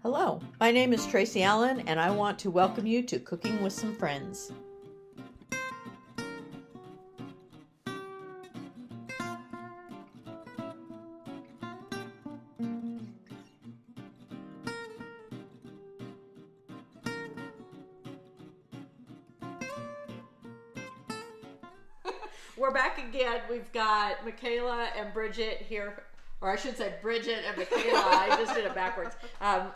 Hello, my name is Tracy Allen, and I want to welcome you to Cooking with Some Friends. We're back again. We've got Micaela and Bridget here, or I should say Bridget and Micaela. I just did it backwards.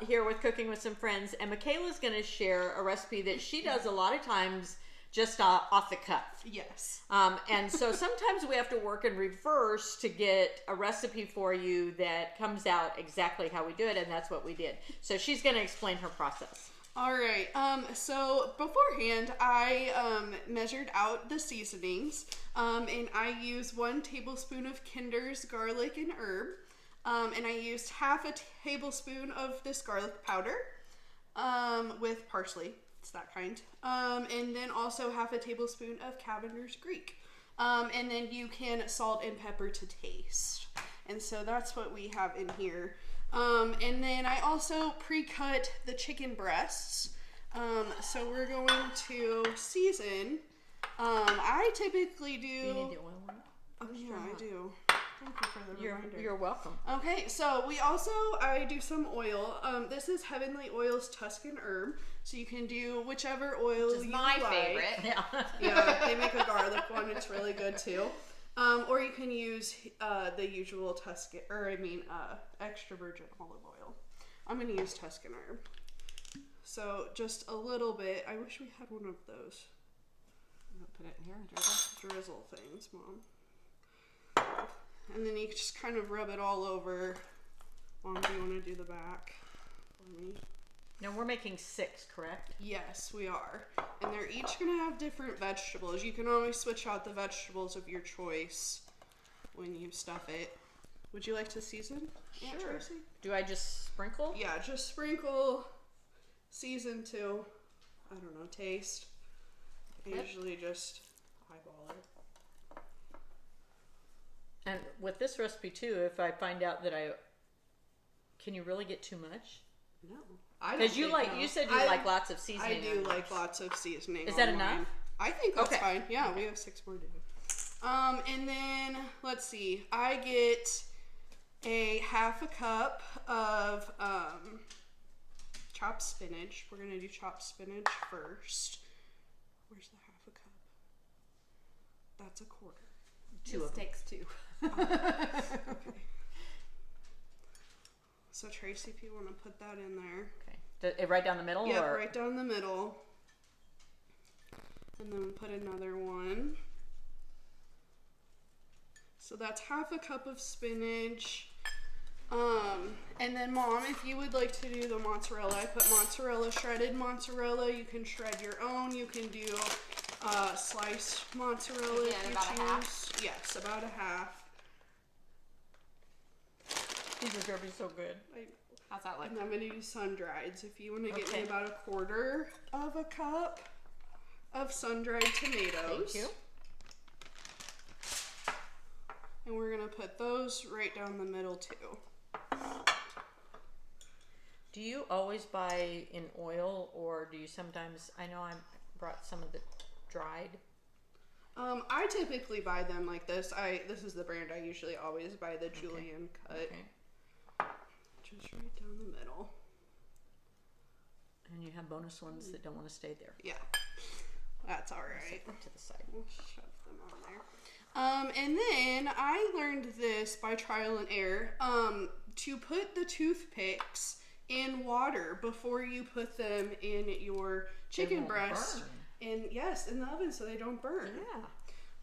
Here with Cooking with Some Friends, and Micaela's going to share a recipe that she does a lot of times just off the cuff. Yes. And so sometimes we have to work in reverse to get a recipe for you that comes out exactly how we do it, and that's what we did. So she's going to explain her process. All right. So beforehand, I measured out the seasonings, and I used 1 tablespoon of Kinder's garlic and herb, and I used half a tablespoon of this garlic powder with parsley. It's that kind. And then also half a tablespoon of Cavender's Greek. And then you can salt and pepper to taste. And so that's what we have in here. And then I also pre-cut the chicken breasts. So we're going to season. I typically do... You need the oil on it? Oh, yeah, I do. Thank you for the reminder. You're welcome. Okay, so I do some oil. This is Heavenly Oil's Tuscan herb. So you can do whichever oil Which is you my like. favorite. Yeah. Yeah, they make a garlic one. It's really good too. Or you can use the usual extra virgin olive oil. I'm going to use Tuscan herb. So just a little bit. I wish we had one of those. Put it in here. Drizzle things, Mom. And then you just kind of rub it all over. Mom, do you want to do the back for me? Now we're making 6, correct? Yes, we are. And they're each going to have different vegetables. You can always switch out the vegetables of your choice when you stuff it. Would you like to season? Sure. Tracy? Do I just sprinkle? Yeah, just sprinkle, season to, I don't know, taste. I usually just eyeball it. And with this recipe too, if I find out that can you really get too much? No. Because you said you like lots of seasoning. I do like lots of seasoning. Is that enough? I think that's okay. fine. Yeah, okay. We have 6 more to do. And then let's see. I get a half a cup of chopped spinach. We're gonna do chopped spinach first. Where's the half a cup? That's a quarter. 2 of them. Takes 2. Okay. So Tracy, if you want to put that in there. Okay. Right down the middle? Yep, or? right down the middle. And then put another one. So that's half a cup of spinach. And then Mom, if you would like to do the mozzarella, I put mozzarella, shredded mozzarella. You can shred your own. You can do sliced mozzarella if you about choose. A half? Yes, about a half. These are going to be so good. How's that look? And I'm going to use sun-dried. So if you want to get Okay. me about a quarter of a cup of sun-dried tomatoes. Thank you. And we're going to put those right down the middle too. Do you always buy in oil, or do you sometimes, I know I brought some of the dried. I typically buy them like this. This is the brand I usually always buy, the Julienne cut. Okay. Just right down the middle. And you have bonus ones that don't want to stay there. Yeah, that's all right. Set them to the side. We'll shove them on there. And then I learned this by trial and error, to put the toothpicks in water before you put them in your chicken breast. In the oven so they don't burn.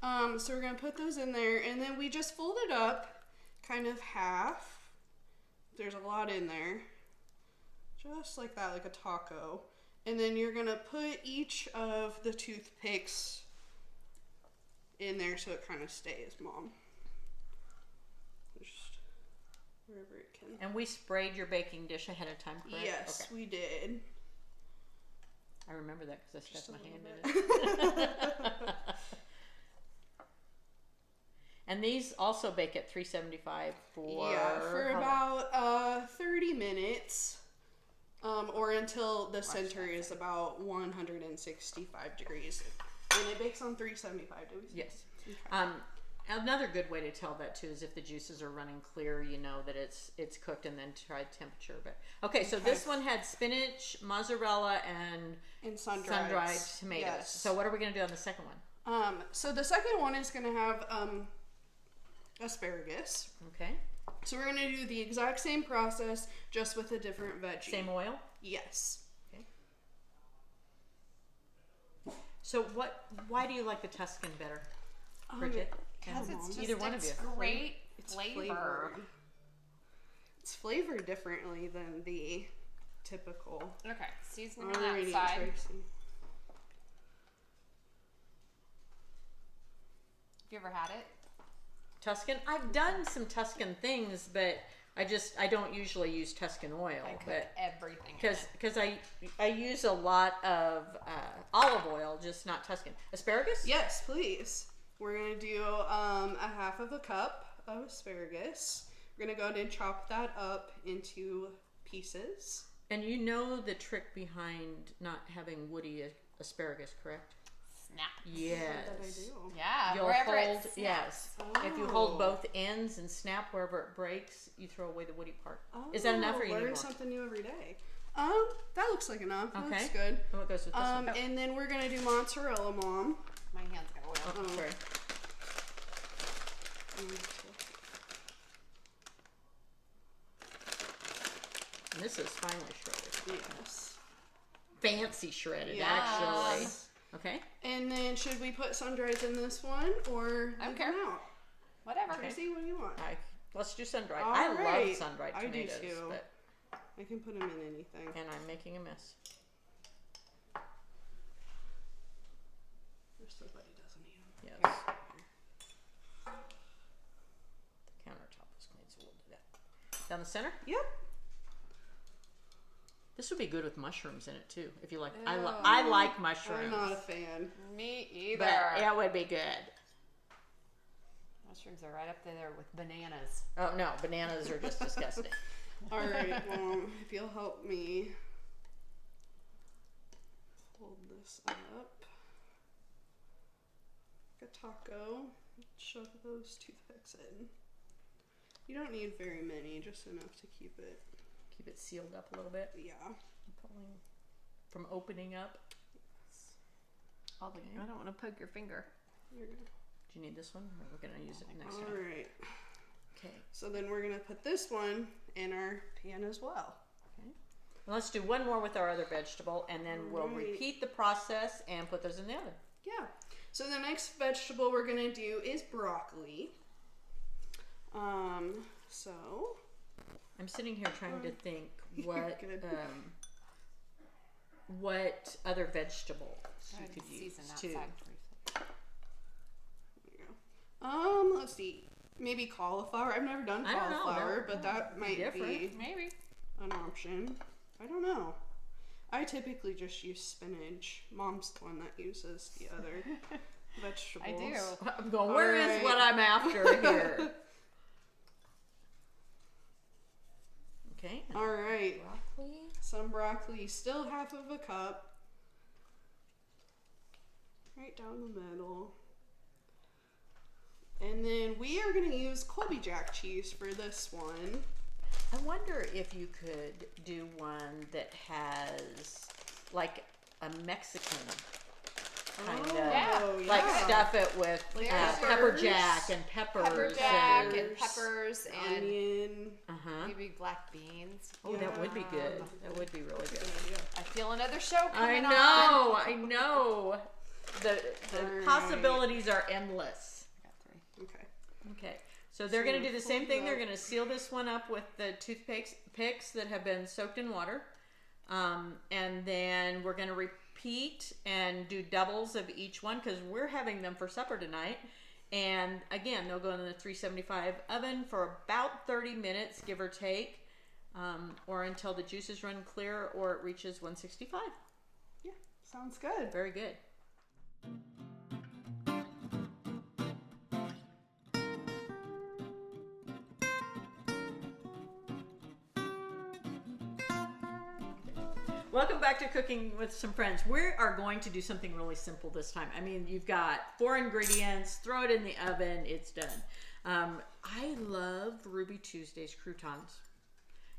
Yeah. So we're gonna put those in there, and then we just fold it up, kind of half. There's a lot in there, just like that, like a taco. And then you're gonna put each of the toothpicks in there so it kind of stays, Mom. Just wherever it can. And we sprayed your baking dish ahead of time, correct? Yes, okay. we did. I remember that because I stuck my hand in it. And these also bake at 375 for about 30 minutes. or until the center is about 165 degrees. And it bakes on 375 degrees. Yes. Okay. Another good way to tell that too is if the juices are running clear, you know that it's cooked, and then try temperature. But okay, so this one had spinach, mozzarella, and sun-dried tomatoes. Yes. So what are we going to do on the second one? So the second one is going to have asparagus. Okay. So we're going to do the exact same process, just with a different veggie. Same oil? Yes. Okay. So why do you like the Tuscan better, Bridget? Because it's just either one of you. Great It's flavor. It's flavored differently than the typical. Okay, seasoning on that Alrighty, side. Tracy. Have you ever had it? Tuscan? I've done some Tuscan things, but I don't usually use Tuscan oil. I cook But everything. in it. because I use a lot of olive oil, just not Tuscan. Asparagus? Yes, please. We're going to do a half of a cup of asparagus. We're going to go ahead and chop that up into pieces. And you know the trick behind not having woody asparagus, correct? Snap. Yes. That I do. Yeah, You'll wherever hold, it snaps. yes. If you Oh. hold both ends and snap wherever it breaks, you throw away the woody part. Is that enough, or you need Learn more? something new every day. That looks like enough. That Okay. looks good. And what goes with this one? And then we're going to do mozzarella, Mom. My hands got oil. Oh, sorry. And this is finely shredded. Yes. Fancy shredded, Yes. actually. Okay. And then should we put sun-dried in this one or I don't leave care. them out? Whatever. Tracy, what do you want? Let's do sun-dried. All I love right. sun-dried I do tomatoes, too. but I can put them in anything. and I'm making a mess. Just so buddy doesn't eat them. Yes. The countertop was clean, so we'll do that. Down the center? Yep. This would be good with mushrooms in it too, if you like. Ew. I like mushrooms. I'm not a fan. Me either. But it would be good. Mushrooms are right up there with bananas. Oh no, bananas are just disgusting. All right, Mom, if you'll help me hold this up. Like a taco. Shove those toothpicks in. You don't need very many, just enough to keep it. Keep it sealed up a little bit. Yeah. Pulling from opening up. I don't want to poke your finger. There you go. Do you need this one? Or we're gonna use it next All time. right. Okay. So then we're gonna put this one in our pan as well. Okay. And let's do one more with our other vegetable, and then we'll Right. repeat the process and put those in the oven. Yeah. So the next vegetable we're gonna do is broccoli. So I'm sitting here trying to think what Good. what other vegetables you could Season use that too. side. there you go. Let's see. Maybe cauliflower. I've never done I don't know. cauliflower, but that might different. be Maybe. an option. I don't know. I typically just use spinach. Mom's the one that uses the other vegetables. I do. I'm going, where is Alright. what I'm after here? Okay. All right. Broccoli. Some broccoli, still half of a cup. Right down the middle. And then we are going to use Colby Jack cheese for this one. I wonder if you could do one that has like a Mexican kind of, Yeah. like stuff it with Like pepper peppers. jack and peppers. Pepper jack and, and peppers and Onion. uh-huh. maybe black beans. Oh, that would be good. That would be really good. I feel another show I coming on. know, I know. The Alright. possibilities are endless. I got 3. Okay. Okay, so they're going to do the same thing. They're fold going to seal this one up with the toothpicks that have been soaked in water. And then we're going to repeat and do doubles of each one because we're having them for supper tonight. And again, they'll go in the 375 oven for about 30 minutes, give or take, or until the juices run clear or it reaches 165. Yeah, sounds good. Very good. Welcome back to Cooking with Some Friends. We are going to do something really simple this time. I mean, you've got 4 ingredients, throw it in the oven, it's done. I love Ruby Tuesday's croutons.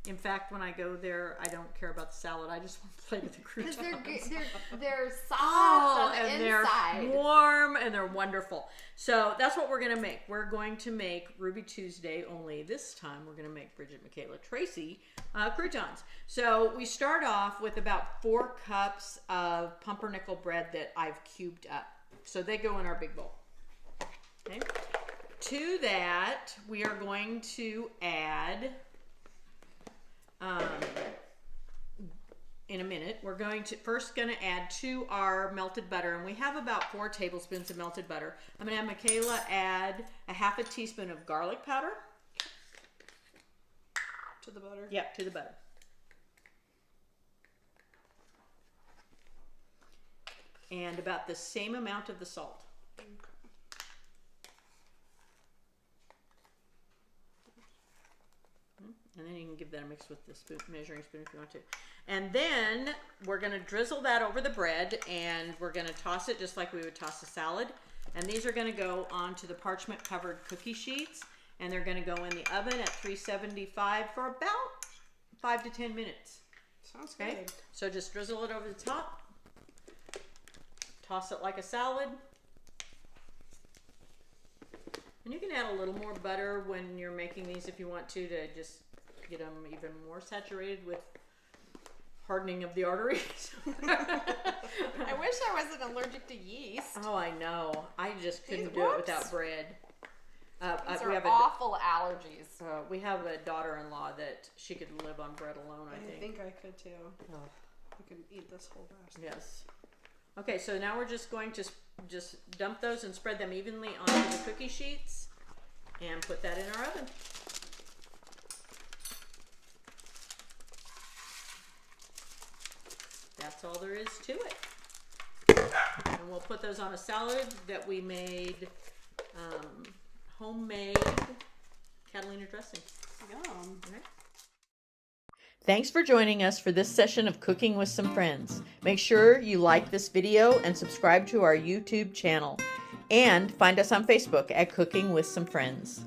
In fact, when I go there, I don't care about the salad. I just want to play with the croutons. They're soft on the inside. They're warm and they're wonderful. So that's what we're going to make. We're going to make Ruby Tuesday, only this time we're going to make Bridgit, Micaela, Tracy croutons. So we start off with about 4 cups of pumpernickel bread that I've cubed up. So they go in our big bowl. Okay. To that, we are going to add... in a minute, we're first going to add to our melted butter, and we have about 4 tablespoons of melted butter. I'm going to have Micaela add a half a teaspoon of garlic powder. To the butter? Yep, to the butter. And about the same amount of the salt. Okay. And then you can give that a mix with the measuring spoon if you want to. And then we're going to drizzle that over the bread, and we're going to toss it just like we would toss a salad. And these are going to go onto the parchment covered cookie sheets, and they're going to go in the oven at 375 for about 5 to 10 minutes. Sounds okay? Good. So just drizzle it over the top. Toss it like a salad. And you can add a little more butter when you're making these if you want to just get them even more saturated with hardening of the arteries. I wish I wasn't allergic to yeast. Oh, I know. I just couldn't do it without bread. These we are have awful allergies. we have a daughter-in-law that she could live on bread alone, I think. I think I could too. Oh. I could eat this whole basket. Yes. Okay, so now we're just going to just dump those and spread them evenly onto the cookie sheets and put that in our oven. That's all there is to it. And we'll put those on a salad that we made homemade Catalina dressing. Yum. Okay. Thanks for joining us for this session of Cooking with Some Friends. Make sure you like this video and subscribe to our YouTube channel. And find us on Facebook at Cooking with Some Friends.